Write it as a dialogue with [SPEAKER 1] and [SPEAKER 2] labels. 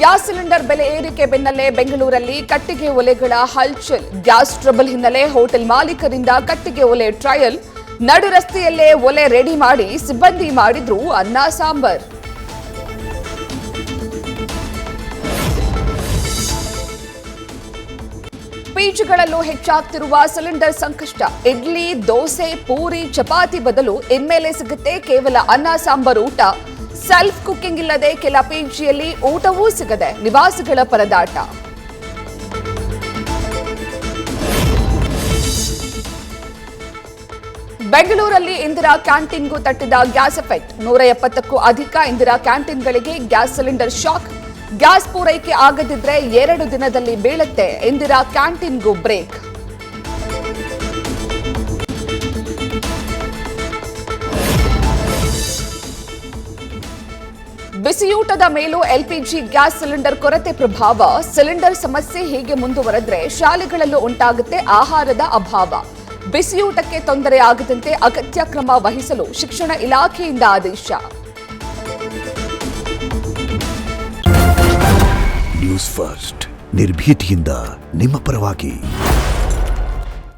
[SPEAKER 1] Gas cylinder ಬೆಲೆ ಏರಿಕೆ ಬೆನ್ನಲ್ಲೇ ಬೆಂಗಳೂರಲ್ಲಿ ಕಟ್ಟಿಗೆ ಒಲೆಗಳ ಹಲ್ಚಲ್. ಗ್ಯಾಸ್ ಟ್ರಬಲ್ ಹಿನ್ನೆಲೆ ಹೋಟೆಲ್ ಮಾಲೀಕರಿಂದ ಕಟ್ಟಿಗೆ ಒಲೆ ಟ್ರಯಲ್. ನಡು ರಸ್ತೆಯಲ್ಲೇ ಒಲೆ ರೆಡಿ ಮಾಡಿ ಸಿಬ್ಬಂದಿ ಮಾಡಿದ್ರು ಅನ್ನ ಸಾಂಬಾರ್. ಪಿಜಿಗಳಲ್ಲೂ ಹೆಚ್ಚಾಗ್ತಿರುವ ಸಿಲಿಂಡರ್ ಸಂಕಷ್ಟ. ಇಡ್ಲಿ, ದೋಸೆ, ಪೂರಿ, ಚಪಾತಿ ಬದಲು ಇನ್ಮೇಲೆ ಸಿಗುತ್ತೆ ಕೇವಲ ಅನ್ನ ಸಾಂಬಾರ್ ಊಟ. ಸೆಲ್ಫ್ ಕುಕಿಂಗ್ ಇಲ್ಲದೆ ಕೆಲ ಪಿಜಿಯಲ್ಲಿ ಊಟವೂ ಸಿಗದೆ ನಿವಾಸಿಗಳ ಪರದಾಟ. ಬೆಂಗಳೂರಲ್ಲಿ ಇಂದಿರಾ ಕ್ಯಾಂಟೀನ್ಗೂ ತಟ್ಟಿದ ಗ್ಯಾಸ್ ಎಫೆಕ್ಟ್. 170ಕ್ಕೂ ಅಧಿಕ ಇಂದಿರಾ ಕ್ಯಾಂಟೀನ್ಗಳಿಗೆ ಗ್ಯಾಸ್ ಸಿಲಿಂಡರ್ ಶಾಕ್. ಗ್ಯಾಸ್ ಪೂರೈಕೆ ಆಗದಿದ್ರೆ 2 ದಿನದಲ್ಲಿ ಬೀಳುತ್ತೆ ಇಂದಿರಾ ಕ್ಯಾಂಟೀನ್ಗೂ ಬ್ರೇಕ್. ಬಿಸಿಯೂಟದ ಮೇಲೂ ಎಲ್ಪಿಜಿ ಗ್ಯಾಸ್ ಸಿಲಿಂಡರ್ ಕೊರತೆ ಪ್ರಭಾವ. ಸಿಲಿಂಡರ್ ಸಮಸ್ಯೆ ಹೀಗೆ ಮುಂದುವರೆದ್ರೆ ಶಾಲೆಗಳಲ್ಲೂ ಉಂಟಾಗುತ್ತೆ ಆಹಾರದ ಅಭಾವ. ಬಿಸಿಯೂಟಕ್ಕೆ ತೊಂದರೆ ಆಗದಂತೆ ಅಗತ್ಯ ಕ್ರಮ ವಹಿಸಲು ಶಿಕ್ಷಣ ಇಲಾಖೆಯಿಂದ ಆದೇಶ.
[SPEAKER 2] ನ್ಯೂಸ್ ಫಸ್ಟ್ ನಿರ್ಭೀತಿಯಿಂದ ನಿಮ್ಮ ಪರವಾಗಿ.